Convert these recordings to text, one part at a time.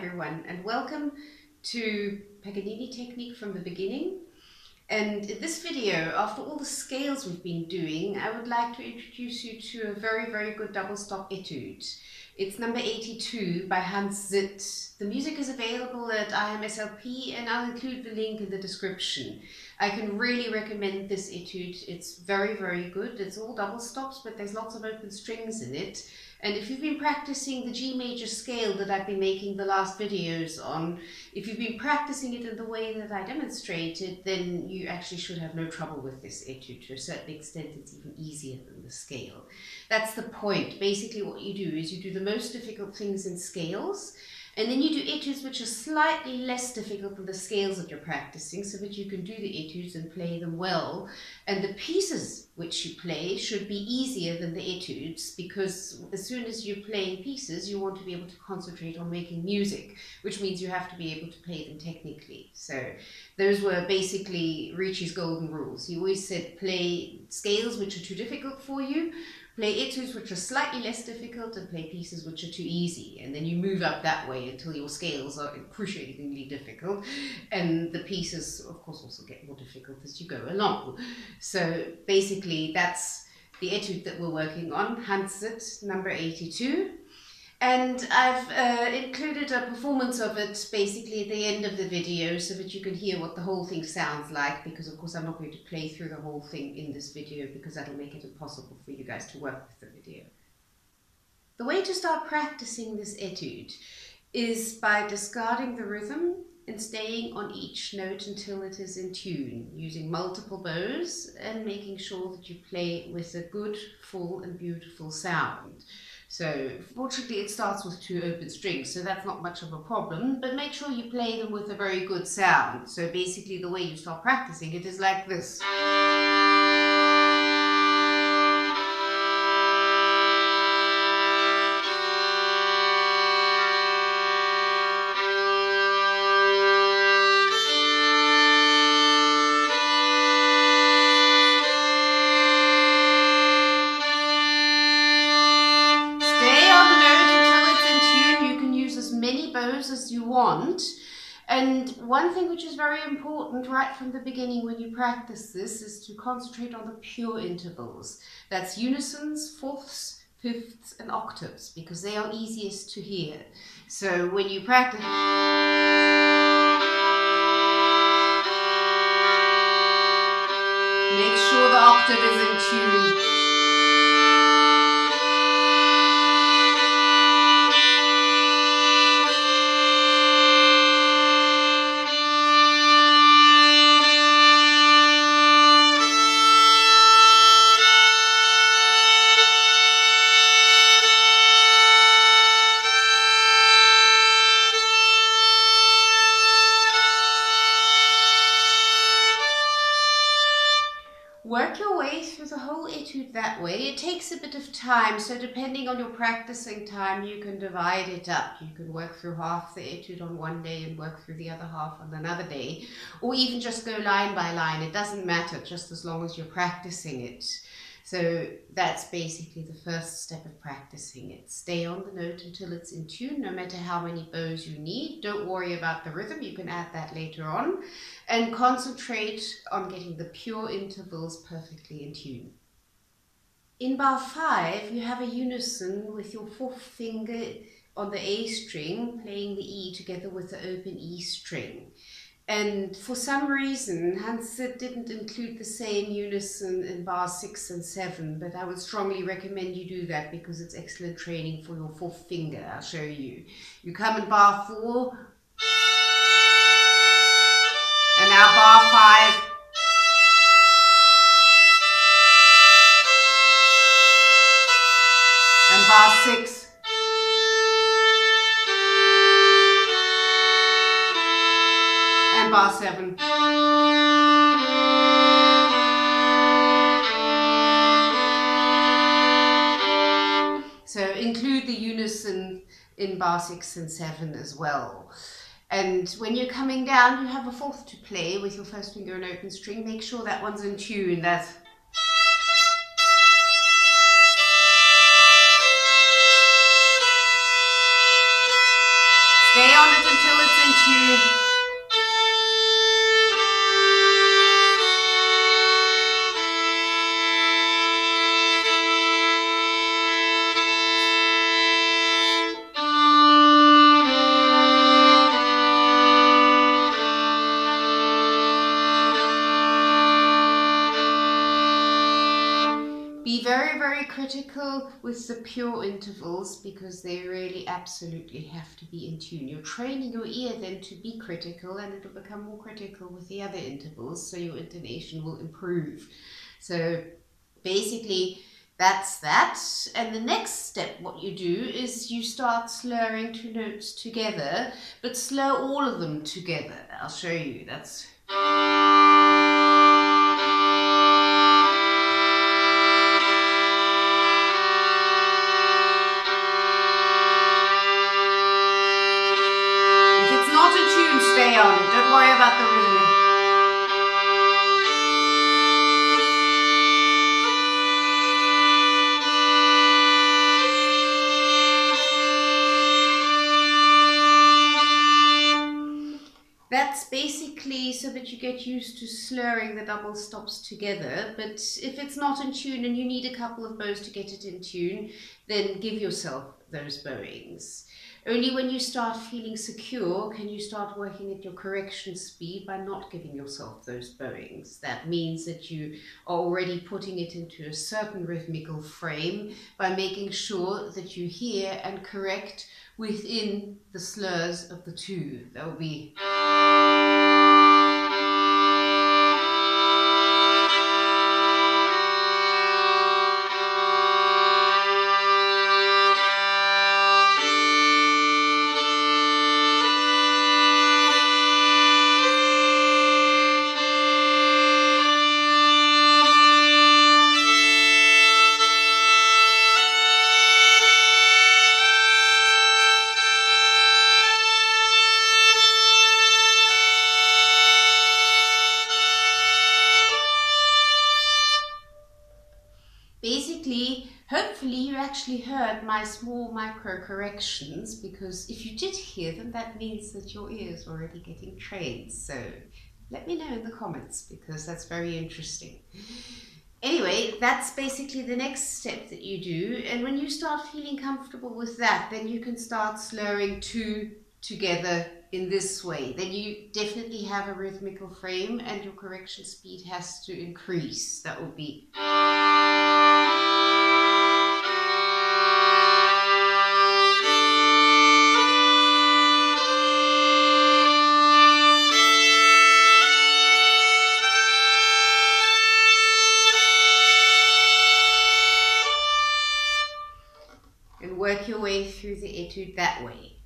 everyone, and welcome to Paganini technique from the beginning. And in this video, after all the scales we've been doing, I would like to introduce you to a very good double stop etude. It's number 82 by Hans Sitt. The music is available at IMSLP and I'll include the link in the description. I can really recommend this etude. It's very good. It's all double stops, but there's lots of open strings in it. And if you've been practicing the G major scale that I've been making the last videos on, if you've been practicing it in the way that I demonstrated, then you actually should have no trouble with this etude. To a certain extent, it's even easier than the scale. That's the point. Basically what you do is you do the most difficult things in scales, and then you do etudes which are slightly less difficult than the scales that you're practicing, so that you can do the etudes and play them well. And the pieces which you play should be easier than the etudes, because as soon as you're playing pieces, you want to be able to concentrate on making music, which means you have to be able to play them technically. So those were basically Ricci's golden rules. He always said play scales which are too difficult for you, play etudes which are slightly less difficult, and play pieces which are too easy. And then you move up that way until your scales are excruciatingly difficult. And the pieces, of course, also get more difficult as you go along. So basically, that's the etude that we're working on, Hans Sitt, number 82. And I've included a performance of it basically at the end of the video so that you can hear what the whole thing sounds like, because of course I'm not going to play through the whole thing in this video because that'll make it impossible for you guys to work with the video. The way to start practicing this etude is by discarding the rhythm and staying on each note until it is in tune, using multiple bows and making sure that you play with a good, full and beautiful sound. So fortunately it starts with 2 open strings, so that's not much of a problem, but make sure you play them with a very good sound. So basically the way you start practicing it is like this. As you want. And one thing which is very important right from the beginning when you practice this is to concentrate on the pure intervals. That's unisons, fourths, fifths and octaves, because they are easiest to hear. So when you practice, make sure the octave is in tune. Work your way through the whole etude that way. It takes a bit of time, so depending on your practicing time, you can divide it up. You can work through half the etude on one day and work through the other half on another day, or even just go line by line. It doesn't matter, just as long as you're practicing it. So that's basically the first step of practicing it. Stay on the note until it's in tune, no matter how many bows you need. Don't worry about the rhythm, you can add that later on. And concentrate on getting the pure intervals perfectly in tune. In bar 5, you have a unison with your 4th finger on the A string, playing the E together with the open E string. And for some reason, Hans Sitt didn't include the same unison in bar 6 and 7, but I would strongly recommend you do that because it's excellent training for your 4th finger. I'll show you. You come in bar 4, and now bar 5. And bar 6. And bar 7. So include the unison in bar 6 and 7 as well. And when you're coming down, you have a 4th to play with your 1st finger and open string. Make sure that one's in tune. That's stay on the tune. Be very, very critical with the pure intervals because they really absolutely have to be in tune. You're training your ear then to be critical, and it'll become more critical with the other intervals, so your intonation will improve. So basically that's that. And the next step, what you do is you start slurring two notes together, but slur all of them together. I'll show you. That's stay on it. Don't worry about the rhythm. That's basically so that you get used to slurring the double stops together. But if it's not in tune and you need a couple of bows to get it in tune, then give yourself those bowings. Only when you start feeling secure can you start working at your correction speed by not giving yourself those bowings. That means that you are already putting it into a certain rhythmical frame by making sure that you hear and correct within the slurs of the two. That will be basically, hopefully you actually heard my small micro corrections, because if you did hear them, that means that your ear is already getting trained. So let me know in the comments, because that's very interesting. Anyway, that's basically the next step that you do. And when you start feeling comfortable with that, then you can start slurring two together in this way. Then you definitely have a rhythmical frame and your correction speed has to increase. That will be work your way through the etude that way.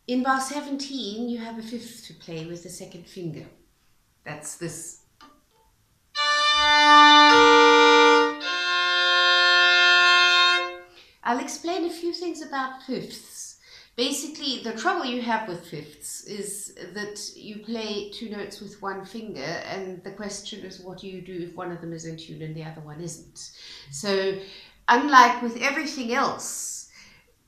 In bar 17, you have a fifth to play with the second finger. That's this. I'll explain a few things about fifths. Basically, the trouble you have with fifths is that you play two notes with one finger, and the question is, what do you do if one of them is in tune and the other one isn't? So, unlike with everything else,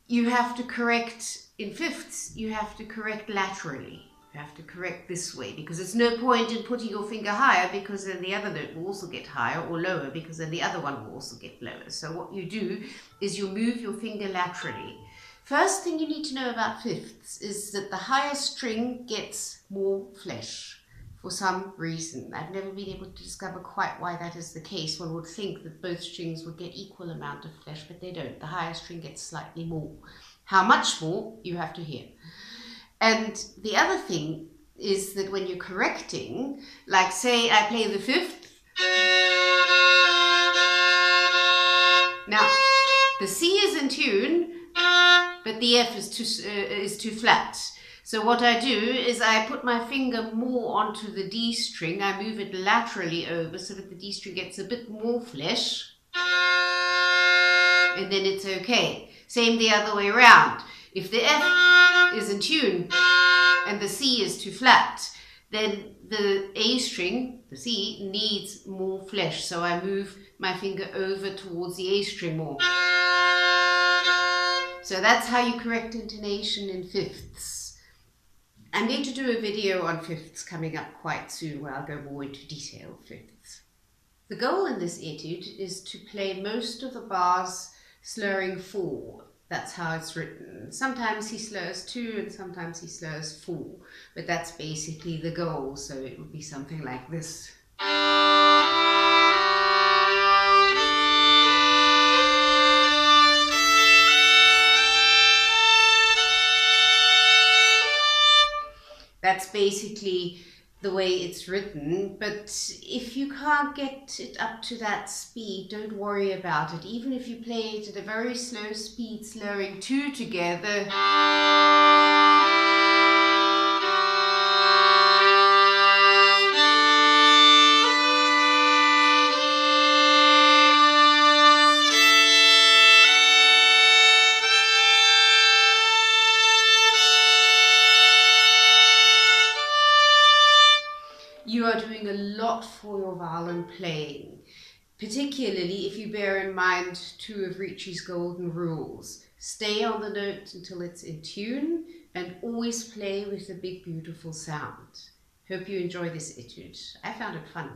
you have to correct in fifths, you have to correct laterally. You have to correct this way, because there's no point in putting your finger higher, because then the other note will also get higher, or lower because then the other one will also get lower. So what you do is you move your finger laterally. First thing you need to know about fifths is that the higher string gets more flesh for some reason. I've never been able to discover quite why that is the case. One would think that both strings would get equal amount of flesh, but they don't. The higher string gets slightly more. How much more, you have to hear. And the other thing is that when you're correcting, like say I play the fifth. Now, the C is in tune, but the F is too flat. So what I do is I put my finger more onto the D string. I move it laterally over so that the D string gets a bit more flesh. And then it's okay. Same the other way around. If the F is in tune and the C is too flat, then the A string, the C, needs more flesh. So I move my finger over towards the A string more. So that's how you correct intonation in fifths. I'm going to do a video on fifths coming up quite soon where I'll go more into detail of fifths. The goal in this etude is to play most of the bars slurring 4. That's how it's written. Sometimes he slurs 2 and sometimes he slurs 4, but that's basically the goal, so it would be something like this. That's basically the way it's written, but if you can't get it up to that speed, don't worry about it. Even if you play it at a very slow speed, slurring 2 together, you are doing a lot for your violin playing, particularly if you bear in mind 2 of Ricci's golden rules. Stay on the note until it's in tune and always play with a big beautiful sound. Hope you enjoy this etude. I found it fun.